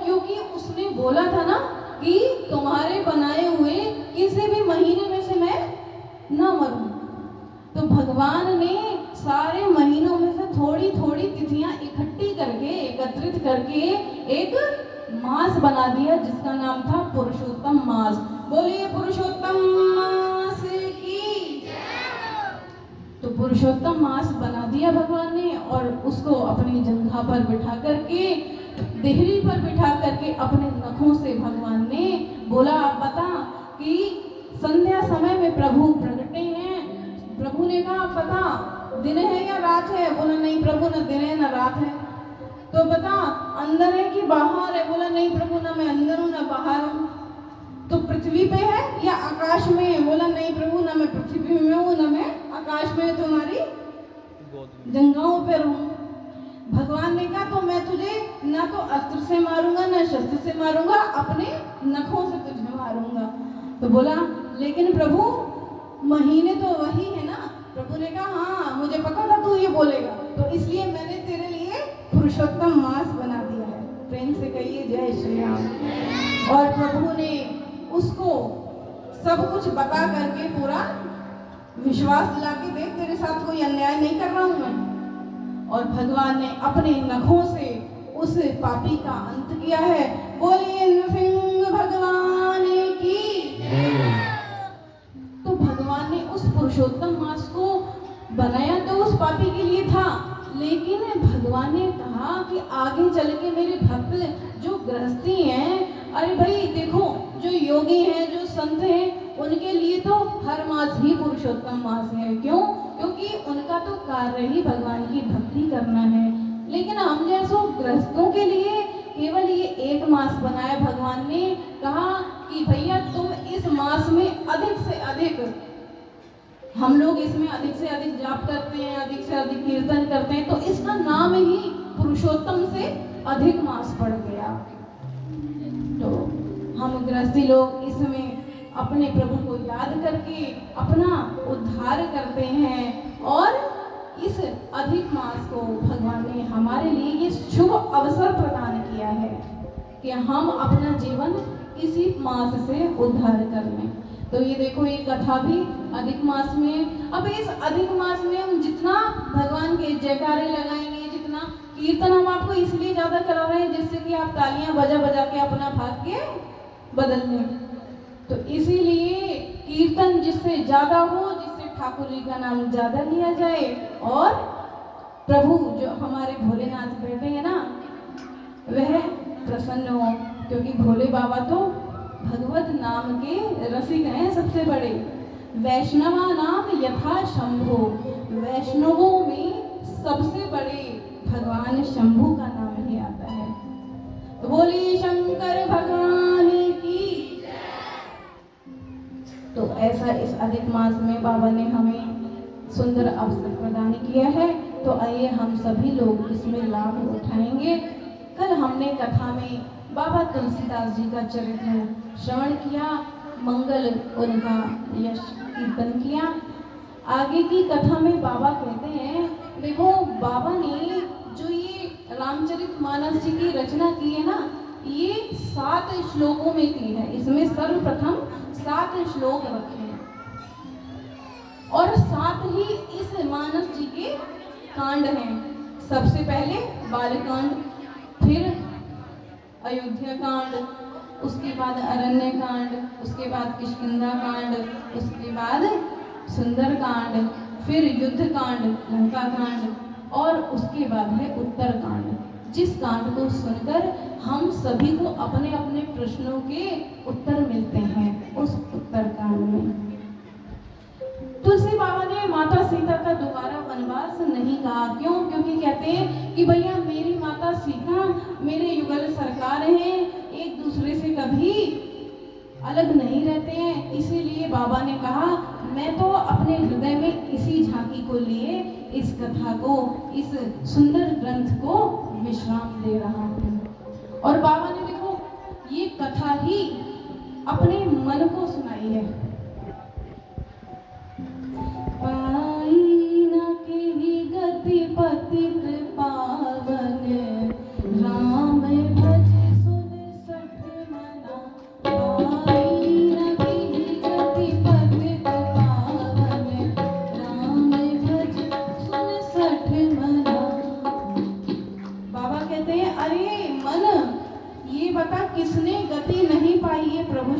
क्योंकि उसने बोला था ना कि तुम्हारे बनाए हुए किसी भी महीने में से मैं न मरूं। तो भगवान ने सारे महीनों में से थोड़ी थोड़ी तिथियां इकट्ठी करके, एकत्रित करके एक मास बना दिया जिसका नाम था पुरुषोत्तम मास। बोलिए पुरुषोत्तम मास की। तो पुरुषोत्तम मास बना दिया भगवान ने और उसको अपनी जंघा पर बिठा करके, देहरी पर बिठा करके अपने नखों से भगवान ने बोला, बता कि संध्या समय में प्रभु प्रगटे हैं। प्रभु ने कहा, बता दिन है या रात है? बोला, नहीं प्रभु, न दिन है न रात है। तो बता अंदर है कि बाहर है? बोला, नहीं प्रभु, ना मैं अंदर हूँ ना बाहर हूँ। तो पृथ्वी पे है या आकाश में है? बोला, नहीं प्रभु, ना मैं पृथ्वी में हूँ ना मैं आकाश में, तुम्हारी जंघाओं पे रहूं। भगवान ने कहा, तो मैं तुझे ना तो अस्त्र से मारूंगा ना शस्त्र से मारूंगा, अपने नखों से तुझे मारूंगा। तो बोला, लेकिन प्रभु महीने तो वही है ना। प्रभु ने कहा, हाँ मुझे पता था तू ये बोलेगा, तो इसलिए मैंने तेरे लिए पुरुषोत्तम मास बना दिया है। प्रेम से कहिए जय श्री राम। और प्रभु ने उसको सब कुछ बता करके पूरा विश्वास दिला के, देख तेरे साथ कोई अन्याय नहीं कर रहा हूं मैं। और भगवान ने अपने नखों से उस पापी का अंत किया है। बोलिए नृसिंह भगवान की। तो भगवान ने उस पुरुषोत्तम मास को बनाया तो उस पापी के लिए था, लेकिन भगवान ने कहा कि आगे चल के मेरे भक्त जो गृहस्थी हैं, अरे भाई देखो, जो योगी हैं, जो संत हैं, उनके लिए तो हर मास ही पुरुषोत्तम मास है। क्यों? क्योंकि उनका तो कार्य ही भगवान की भक्ति करना है। लेकिन हम जैसो गृहस्थों के लिए केवल ये एक मास बनाया भगवान ने। कहा कि भैया तुम इस मास में अधिक से अधिक, हम लोग इसमें अधिक से अधिक जाप करते हैं, अधिक से अधिक कीर्तन करते हैं, तो इसका नाम ही पुरुषोत्तम से अधिक मास पड़ गया। तो हम गृहस्थी लोग इसमें अपने प्रभु को याद करके अपना उद्धार करते हैं। और इस अधिक मास को भगवान ने हमारे लिए ये शुभ अवसर प्रदान किया है कि हम अपना जीवन इसी मास से उद्धार कर लें। तो ये देखो, ये कथा भी अधिक मास में। अब इस अधिक मास में हम जितना भगवान के जयकारे लगाएंगे, जितना कीर्तन हम आपको इसलिए ज्यादा करा रहे हैं जिससे कि आप तालियां बजा बजा के अपना भाग्य बदल लें। तो इसीलिए कीर्तन जिससे ज्यादा हो, जिससे ठाकुर जी का नाम ज्यादा लिया जाए, और प्रभु जो हमारे भोलेनाथ बैठे हैं ना, वह प्रसन्न हो। क्योंकि भोले बाबा तो भगवत नाम के रसिक हैं, सबसे बड़े। वैष्णवा नाम यथा शंभो, वैष्णवों में सबसे बड़े भगवान शंभु का नाम ही आता है। तो बोलिए शंकर भगवान की। तो ऐसा इस अधिक मास में बाबा ने हमें सुंदर अवसर प्रदान किया है। तो आइए हम सभी लोग इसमें लाभ उठाएंगे। कल हमने कथा में बाबा तुलसीदास जी का चरित्र श्रवण किया, मंगल उनका यश कीर्तन किया। आगे की कथा में बाबा कहते हैं, देखो बाबा ने जो ये रामचरितमानस जी की रचना की है ना, ये 7 श्लोकों में की है। इसमें सर्वप्रथम 7 श्लोक रखे हैं और 7 ही इस मानस जी के कांड हैं। सबसे पहले बालकांड, फिर अयोध्या कांड, उसके बाद अरण्य कांड, उसके बाद किष्किंधा कांड, उसके बाद सुंदर कांड, फिर युद्ध कांड, लंका कांड, और उसके बाद है उत्तर कांड। जिस कांड को सुनकर हम सभी को अपने अपने प्रश्नों के उत्तर मिलते हैं, उस उत्तर कांड में तुलसी बाबा ने माता सीता का दोबारा वनवास नहीं कहा। क्यों? क्योंकि कहते हैं कि भैया मेरी माता सीता मेरे युगल सरकार हैं, एक दूसरे से कभी अलग नहीं रहते हैं। इसीलिए बाबा ने कहा, मैं तो अपने हृदय में इसी झांकी को लिए इस कथा को, इस सुंदर ग्रंथ को विश्राम दे रहा हूँ। और बाबा ने देखो ये कथा ही अपने मन को सुनाई है। पाई न केहि गति पतित पावन, राम भज सुन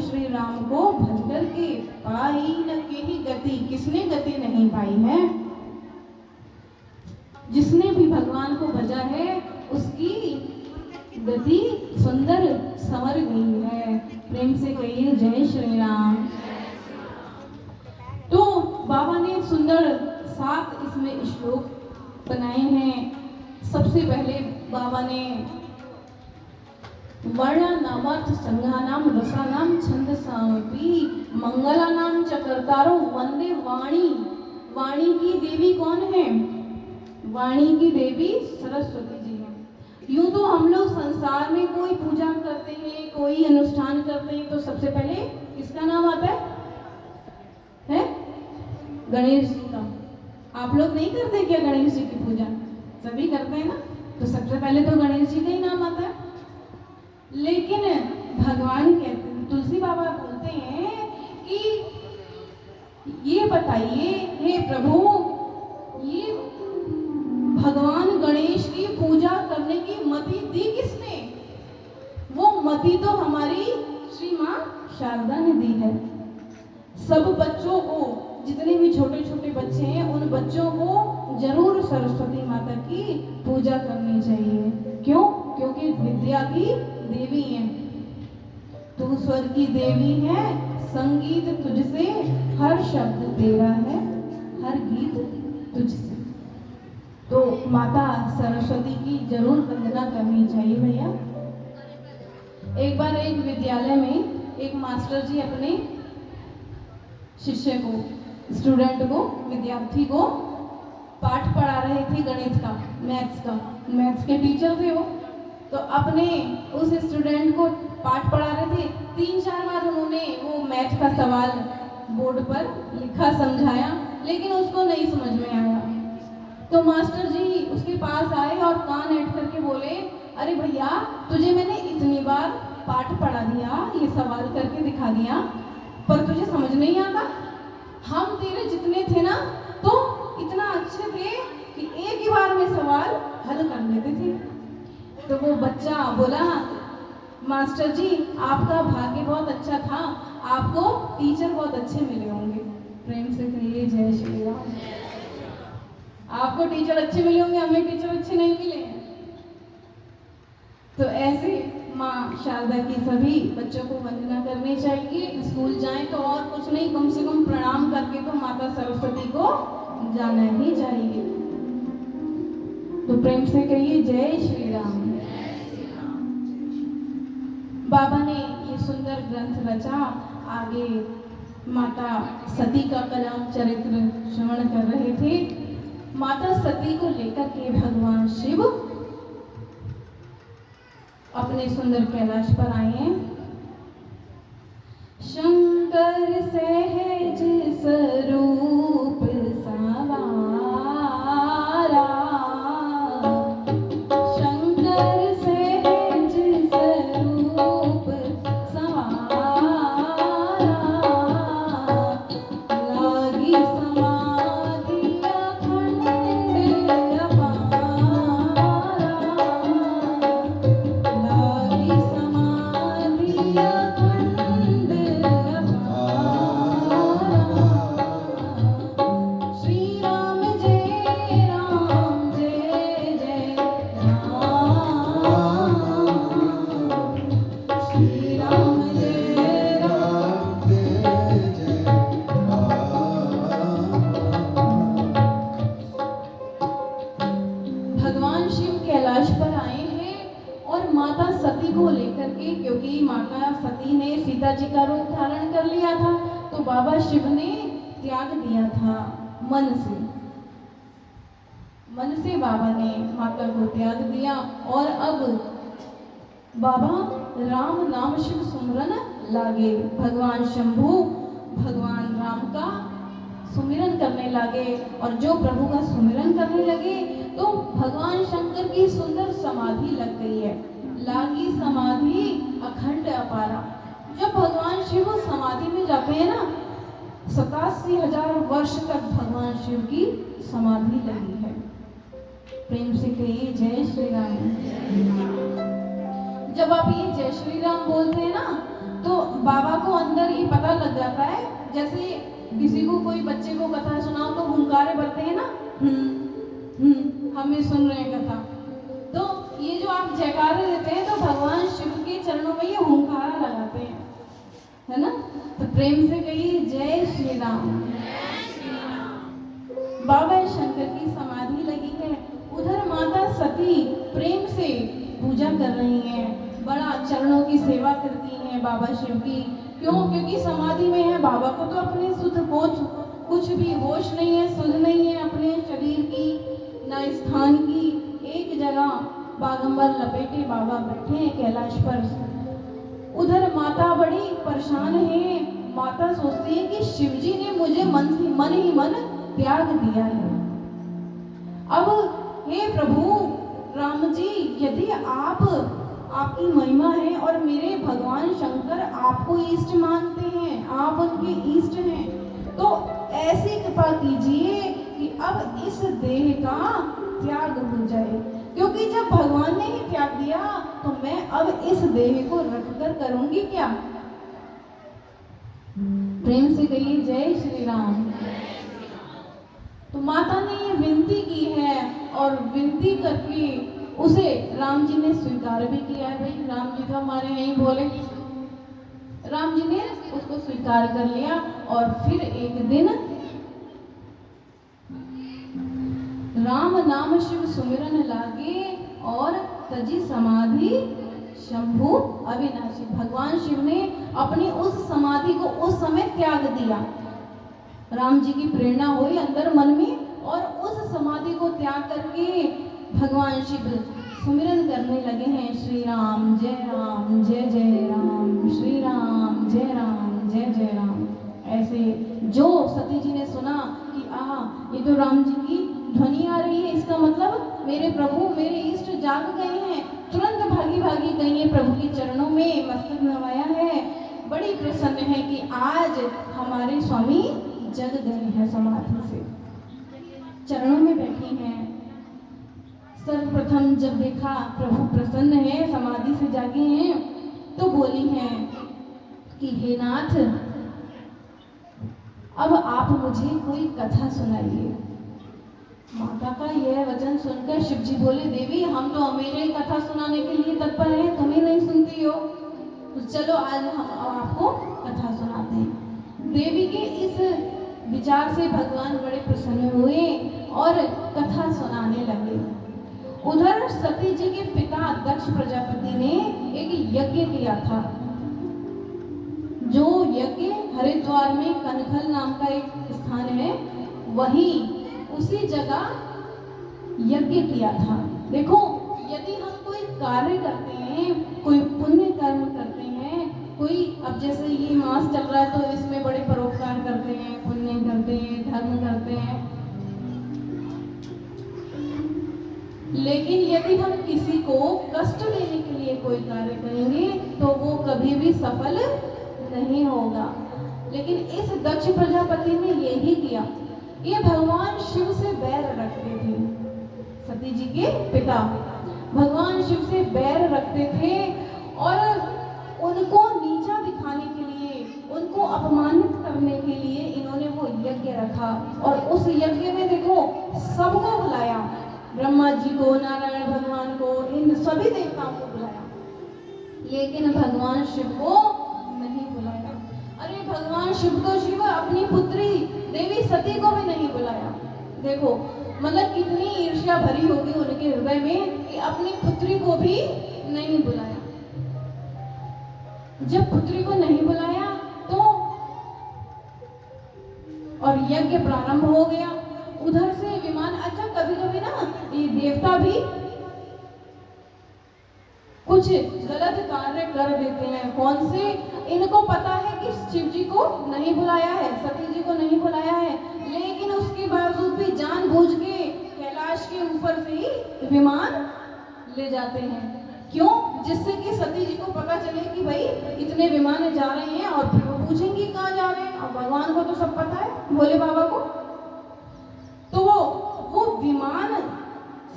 श्री राम को भज करके पाई न केही गति। किसने गति नहीं पाई है? जिसने भी भगवान को भजा है उसकी गति सुंदर संवर गई है। प्रेम से कहिए जय श्री राम। तो बाबा ने सुंदर 7 इसमें श्लोक बनाए हैं। सबसे पहले बाबा ने वर्णानामर्थ संघानाम रसानाम छंदसामपि मंगलानाम च कर्तारो वंदे वाणी। वाणी की देवी कौन है? वाणी की देवी सरस्वती जी हैं। यूं तो हम लोग संसार में कोई पूजा करते हैं, कोई अनुष्ठान करते हैं तो सबसे पहले किसका नाम आता है? गणेश जी का। आप लोग नहीं करते क्या गणेश जी की पूजा? सभी करते हैं ना। तो सबसे पहले तो गणेश जी का ही नाम आता है। लेकिन भगवान कहते हैं, तुलसी बाबा बोलते हैं कि ये बताइए हे प्रभु, ये भगवान गणेश की पूजा करने की मति दी किसने? वो मति तो हमारी श्री माँ शारदा ने दी है। सब बच्चों को, जितने भी छोटे छोटे बच्चे हैं, उन बच्चों को जरूर सरस्वती माता की पूजा करनी चाहिए। क्यों? क्योंकि विद्या की देवी है। तू स्वर की देवी है, संगीत तुझसे, हर शब्द तेरा है, हर गीत तुझसे। तो माता सरस्वती की जरूर वंदना करनी चाहिए भैया। एक बार एक विद्यालय में एक मास्टर जी अपने शिष्य को, स्टूडेंट को, विद्यार्थी को पाठ पढ़ा रहे थे गणित का, मैथ्स का। मैथ्स के टीचर थे वो। तो अपने उस स्टूडेंट को पाठ पढ़ा रहे थे। 3-4 बार उन्होंने वो मैथ का सवाल बोर्ड पर लिखा, समझाया, लेकिन उसको नहीं समझ में आया। तो मास्टर जी उसके पास आए और कान ऐंठ करके बोले, अरे भैया, तुझे मैंने इतनी बार पाठ पढ़ा दिया, ये सवाल करके दिखा दिया, पर तुझे समझ नहीं आता। हम तेरे जितने थे ना तो इतना अच्छे थे कि एक ही बार में सवाल हल कर लेते थे। तो वो बच्चा बोला, मास्टर जी आपका भाग्य बहुत अच्छा था, आपको टीचर बहुत अच्छे मिले होंगे। प्रेम से कहिए जय श्री राम। आपको टीचर अच्छे मिले होंगे, हमें टीचर अच्छे नहीं मिले। तो ऐसे माँ शारदा की सभी बच्चों को वंदना करनी चाहिए। स्कूल जाएं तो और कुछ नहीं, कम से कम प्रणाम करके तो माता सरस्वती को जाना ही चाहिए। तो प्रेम से कहिए जय श्री राम। बाबा ने ये सुंदर ग्रंथ रचा। आगे माता सती का कलाम चरित्र श्रवण कर रहे थे। माता सती को लेकर के भगवान शिव अपने सुंदर कैलाश पर आए हैं। शंकर सहज स्वरूप सवारा, शंकर सहज स्वरूप सवारा, लागी समाधि अखंड अपारा, लागी समाधि अखंड अपारा। श्री राम जय राम, जय जय राम। श्री राम जय राम, जय जय भगवान शिव कैलाश पर आए हैं और माता सती को लेकर के, क्योंकि माता सती ने सीता जी का रूप धारण कर लिया था, तो बाबा शिव ने त्याग दिया था मन से। मन से बाबा ने माता को त्याग दिया और अब बाबा राम नाम शिव सुमिरन लागे। भगवान शंभु भगवान राम का सुमिरन करने लगे और जो प्रभु का सुमिरन करने लगे तो भगवान शंकर की सुंदर समाधि लग गई है। लागी समाधि अखंड अपारा। जब भगवान शिव समाधि में जाते हैं ना, 87,000 वर्ष तक भगवान शिव की समाधि लगी है। प्रेम से कहिए जय श्री राम। जब आप ये जय श्री राम बोलते हैं ना, तो बाबा को अंदर ये पता लग जाता है, जैसे किसी को कोई बच्चे को कथा सुनाओ तो हुंकारे भरते हैं ना, हम भी सुन रहे हैं कथा, तो ये जो आप जयकारे देते हैं तो भगवान शिव के चरणों में ये हुंकारा लगाते हैं, है ना। तो प्रेम से कहिए जय श्री राम। बाबा शंकर की समाधि लगी है, उधर माता सती प्रेम से पूजा कर रही हैं, बड़ा चरणों की सेवा करती हैं बाबा शिव की। क्यों? क्योंकि समाधि में है, बाबा को तो अपने सुध कुछ भी होश नहीं है, सुध नहीं है अपने शरीर की न स्थान की। एक जगह बागंबर लपेटे बाबा बैठे हैं कैलाश पर। उधर माता बड़ी परेशान है, माता सोचती है कि शिवजी ने मुझे मन ही मन त्याग दिया है। अब हे प्रभु राम जी, यदि आपकी महिमा है और मेरे भगवान शंकर आपको इष्ट मानते हैं, आप उनके इष्ट हैं, तो ऐसी कृपा कीजिए कि अब इस देह का त्याग हो जाए, क्योंकि जब भगवान ने ही त्याग दिया तो मैं अब इस देह को रखकर करूंगी क्या। प्रेम से कहिए जय श्री राम। तो माता ने ये विनती की है और विनती करके उसे राम जी ने स्वीकार भी किया है। भाई राम जी तो हमारे यहीं बोले, राम जी ने उसको स्वीकार कर लिया। और फिर एक दिन राम नाम शिव सुमिरन लागे और तजी समाधि शंभु अविनाशी। भगवान शिव ने अपनी उस समाधि को उस समय त्याग दिया। राम जी की प्रेरणा हुई अंदर मन में और उस समाधि को त्याग करके भगवान शिव सुमिरन करने लगे हैं, श्री राम जय राम, श्री राम जय जय राम। ऐसे जो सती जी ने सुना कि ये तो राम जी की ध्वनि आ रही है, इसका मतलब मेरे प्रभु मेरे इष्ट जाग गए हैं, तुरंत भागी गई है प्रभु के चरणों में मस्तक नवाया है। बड़ी प्रसन्न है कि आज हमारे स्वामी जग गए हैं, समाधि से चरणों में बैठी हैं। सर्वप्रथम जब देखा प्रभु प्रसन्न है, समाधि से जागे हैं, तो बोली हैं कि हे नाथ, अब आप मुझे कोई कथा सुनाइए। माता का यह वचन सुनकर शिव जी बोले, देवी हम तो मेरे ही कथा सुनाने के लिए तत्पर हैं, तुम ही नहीं सुनती हो, तो चलो आज हम आपको कथा सुनाते हैं। देवी के इस विचार से भगवान बड़े प्रसन्न हुए और कथा सुनाने लगे। उधर सती जी के पिता दक्ष प्रजापति ने एक यज्ञ किया था, जो यज्ञ हरिद्वार में कनखल नाम का एक स्थान है, वही उसी जगह यज्ञ किया था। देखो, यदि हम कोई कार्य करते हैं, कोई पुण्य कर्म करते हैं, कोई अब जैसे ये मास चल रहा है तो इसमें बड़े परोपकार करते हैं, पुण्य करते हैं, धर्म करते हैं, लेकिन यदि हम किसी को कष्ट देने के लिए कोई कार्य करेंगे तो वो कभी भी सफल नहीं होगा। लेकिन इस दक्ष प्रजापति ने यही किया। ये भगवान शिव से बैर रखते थे, सती जी के पिता भगवान शिव से बैर रखते थे और उनको नीचा दिखाने के लिए, उनको अपमानित करने के लिए इन्होंने वो यज्ञ रखा। और उस यज्ञ में देखो सबको बुलाया, ब्रह्मा जी को, नारायण भगवान को, इन सभी देवताओं को बुलाया, लेकिन भगवान शिव को नहीं बुलाया। अरे भगवान शिव तो शिव अपनी पुत्री देवी सती को भी नहीं बुलाया। देखो मतलब कितनी ईर्ष्या भरी होगी उनके हृदय में कि अपनी पुत्री को भी नहीं बुलाया। जब पुत्री को नहीं बुलाया तो और यज्ञ प्रारंभ हो गया। उधर से विमान, अच्छा कभी कभी ना ये देवता भी कुछ गलत कार्य कर देते हैं। कौन से? इनको पता है कि शिव जी को नहीं बुलाया है, सती जी को नहीं बुलाया है, लेकिन उसके बावजूद भी जानबूझ के कैलाश के ऊपर से ही विमान ले जाते हैं। क्यों? जिससे कि सती जी को पता चले कि भाई इतने विमान जा रहे हैं, और फिर वो पूछेंगे कहाँ जा रहे हैं, और भगवान को तो सब पता है, भोले बाबा को। तो वो विमान,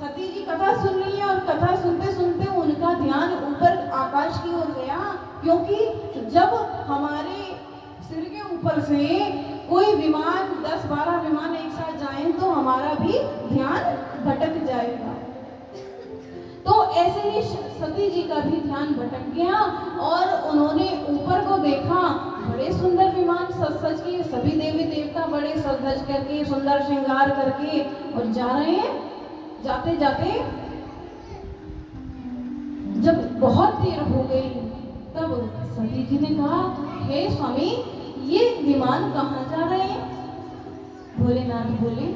सती जी कथा सुन रही है और कथा सुनते सुनते उनका ध्यान ऊपर आकाश की ओर गया क्योंकि जब हमारे सिर के ऊपर से कोई विमान 10-12 विमान एक साथ जाएं तो हमारा भी ध्यान भटक जाएगा। तो ऐसे ही सती जी का भी ध्यान भटक गया और उन्होंने ऊपर को देखा, बड़े सुंदर विमान सज सज के, सभी देवी देवता बड़े सज धज करके, सुंदर श्रृंगार करके और जा रहे हैं। जाते जाते जब बहुत देर हो गई तब सती जी ने कहा, हे स्वामी, ये विमान कहाँ जा रहे हैं? भोलेनाथ बोले,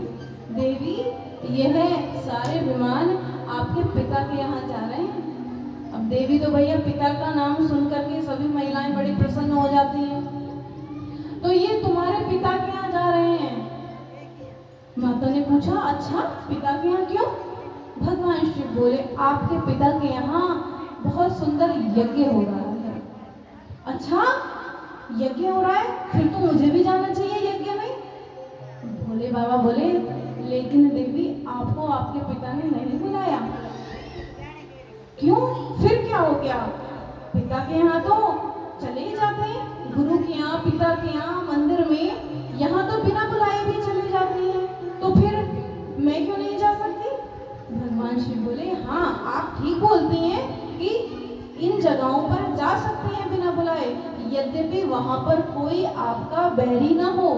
देवी, यह सारे विमान आपके पिता के यहाँ जा रहे हैं। अब देवी तो भैया पिता का नाम सुन करके सभी महिलाएं बड़ी प्रसन्न हो जाती हैं। तो ये तुम्हारे पिता के यहाँ जा रहे हैं। माता ने पूछा, अच्छा पिता के यहाँ क्यों? भगवान शिव बोले, आपके पिता के यहाँ बहुत सुंदर यज्ञ हो रहा है। अच्छा, यज्ञ हो रहा है, फिर तो मुझे भी जाना चाहिए यज्ञ में। भोले बाबा बोले, लेकिन देवी आपको आपके पिता ने नहीं बुलाया। क्यों? फिर क्या हो गया? पिता के यहाँ तो चले ही जाते हैं, गुरु के यहाँ, पिता के यहाँ, मंदिर में, यहाँ तो बिना बुलाए भी चले जाते हैं, तो फिर मैं क्यों नहीं जा सकती? भगवान शिव बोले, हाँ आप ठीक बोलती हैं कि इन जगहों पर जा सकते हैं बिना बुलाए, यद्यपि वहां पर कोई आपका बैरी ना हो,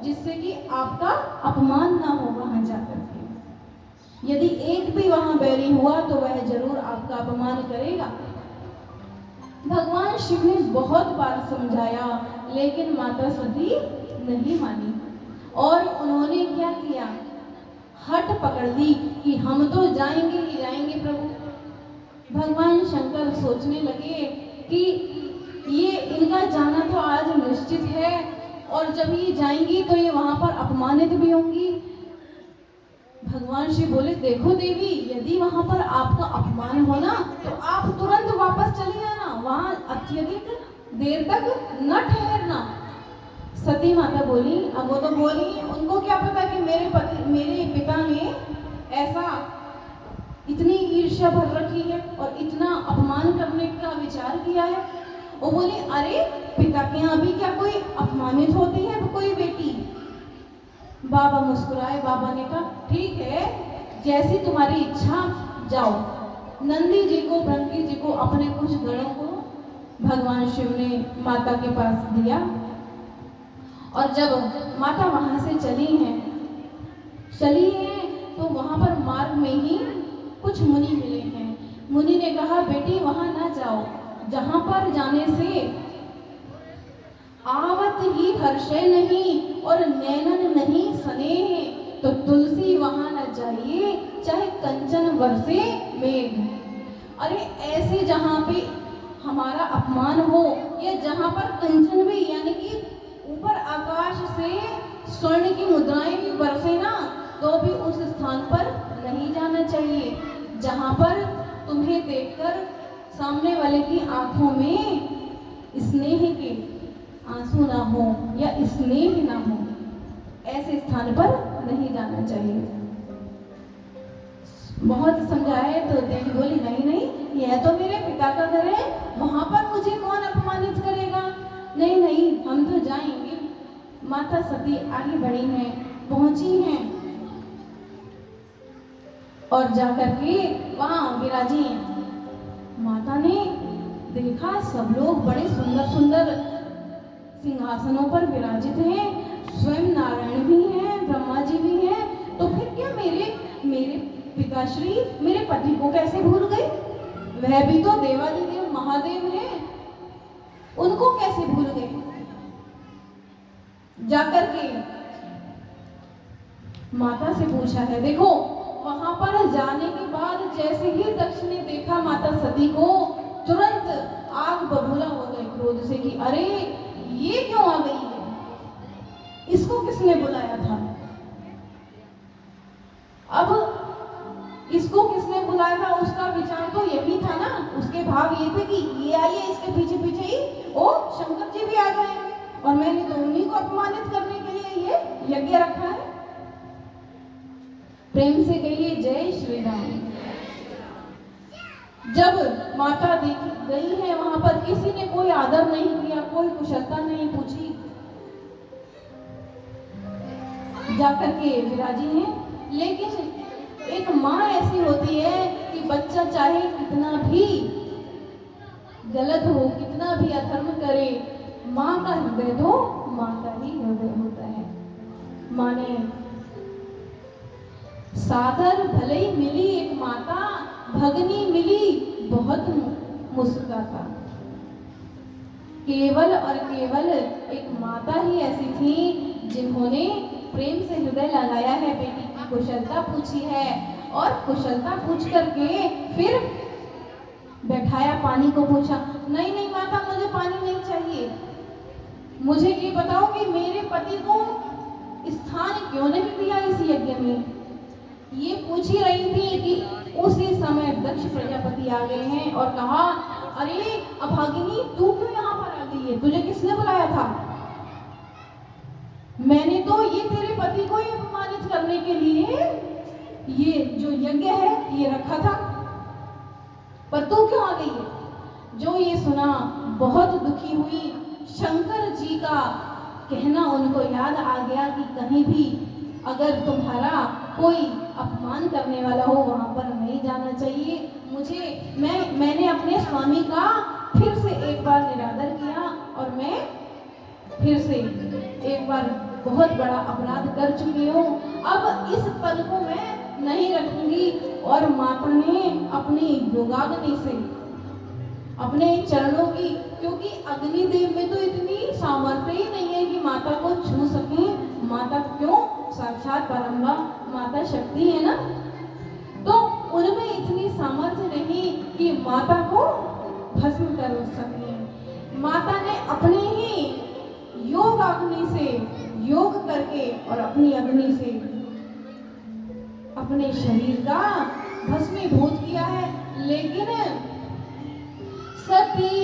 जिससे कि आपका अपमान ना हो वहां जाकर के। यदि एक भी वहां बैरी हुआ तो वह जरूर आपका अपमान करेगा। भगवान शिव ने बहुत बार समझाया, लेकिन माता सती नहीं मानी और उन्होंने क्या किया, हट पकड़ ली कि हम तो जाएंगे ही जाएंगे प्रभु। भगवान शंकर सोचने लगे कि ये इनका जाना तो आज निश्चित है और जब ये जाएंगी तो ये वहां पर अपमानित भी होंगी। भगवान शिव बोले, देखो देवी, यदि वहां पर आपका अपमान हो ना तो आप तुरंत वापस चले आना, वहां अत्यधिक देर तक न ठहरना। सती माता बोली, अब वो तो बोली, उनको क्या पता कि मेरे पिता ने ऐसा इतनी ईर्ष्या भर रखी है और इतना अपमान करने का विचार किया है। वो बोली, अरे पिता के यहाँ भी क्या कोई अपमानित होती है कोई बेटी? बाबा मुस्कुराए, बाबा ने कहा, ठीक है, जैसी तुम्हारी इच्छा, जाओ। नंदी जी को, भृंगी जी को, अपने कुछ गणों को भगवान शिव ने माता के पास दिया और जब माता वहां से चली हैं तो वहां पर मार्ग में ही कुछ मुनि मिले हैं। मुनि ने कहा, बेटी वहां ना जाओ, जहां पर जाने से आवत ही हर्षय नहीं और नैनन नहीं स्नेह, तो तुलसी वहां न जाइए, चाहे कंचन बरसे मेघ। अरे ऐसे जहां पे हमारा अपमान हो या जहां पर कंचन भी यानी कि ऊपर आकाश से स्वर्ण की मुद्राएं भी बरसे ना, तो भी उस स्थान पर नहीं जाना चाहिए जहां पर तुम्हें देखकर सामने वाले की आंखों में स्नेह के आंसू ना हो या स्नेह ना हो, ऐसे स्थान पर नहीं जाना चाहिए। बहुत समझाए तो देवी बोली, नहीं नहीं, यह तो मेरे पिता का घर है, वहां पर मुझे कौन अपमानित करेगा? नहीं नहीं, हम तो जाएंगे। माता सती आगे बढ़ी हैं, पहुंची हैं और जाकर के वहां विराजी हैं। माता ने देखा सब लोग बड़े सुंदर सुंदर सिंहासनों पर विराजित हैं, स्वयं नारायण भी हैं, ब्रह्मा जी भी हैं, तो फिर क्या मेरे पिताश्री मेरे पति को कैसे भूल गए? वह भी तो देवादिदेव महादेव हैं, उनको कैसे भूल गए? जाकर के माता से पूछा है। देखो वहां पर जाने के बाद जैसे ही दक्ष ने देखा माता सती को, तुरंत आग बबूला हो गए क्रोध से कि अरे ये क्यों आ गई है, इसको किसने बुलाया था? अब इसको किसने बुलाया था उसका विचार तो यही था ना, उसके भाव ये थे कि ये आई है, इसके पीछे पीछे ही ओ शंकर जी भी आ जाएंगे और मैंने तो उन्हीं को अपमानित करने के लिए ये यज्ञ रखा है। प्रेम से कहिए जय श्री राम। जब माता देखी गई है वहां पर किसी ने कोई आदर नहीं किया, कोई कुशलता नहीं पूछी, जाकर के विराजी हैं। लेकिन एक माँ ऐसी होती है कि बच्चा चाहे कितना भी गलत हो, कितना भी अधर्म करे, माँ का हृदय तो माँ का ही हृदय होता है। माँ ने सादर भले ही मिली एक माता, भगनी मिली बहुत मुस्कुराता। केवल और केवल एक माता ही ऐसी थी जिन्होंने प्रेम से हृदय लगाया है, बेटी की कुशलता पूछी है और कुशलता पूछ करके फिर बैठाया, पानी को पूछा। नहीं नहीं माता, मुझे पानी नहीं चाहिए, मुझे ये बताओ कि मेरे पति को स्थान क्यों नहीं दिया इस यज्ञ में। ये पूछ ही रही थी कि उसी समय दक्ष प्रजापति आ गए हैं और कहा, अरे अभागिनी, तू क्यों यहाँ पर आ गई है? तुझे किसने बुलाया था? मैंने तो ये तेरे पति को ही अपमानित करने के लिए ये जो यज्ञ है ये रखा था, पर तू क्यों आ गई है? जो ये सुना बहुत दुखी हुई। शंकर जी का कहना उनको याद आ गया कि कहीं भी अगर तुम्हारा कोई अपमान करने वाला हो वहां पर नहीं जाना चाहिए। मैंने अपने स्वामी का फिर से एक बार निरादर किया और मैं फिर से एक बार बहुत बड़ा अपराध कर चुकी हूँ। अब इस पद को मैं नहीं रखूंगी। और माता ने अपनी योगाग्नि से अपने चरणों की, क्योंकि अग्निदेव में तो इतनी सामर्थ्य ही नहीं है कि माता को छू सकें। माता क्यों, साक्षात परम्बा माता शक्ति है ना, तो उनमें इतनी सामर्थ्य नहीं कि माता को भस्म कर सकें। माता ने अपने ही योग अग्नि से योग करके और अपनी अग्नि से अपने शरीर का भस्मीभूत किया है। लेकिन सती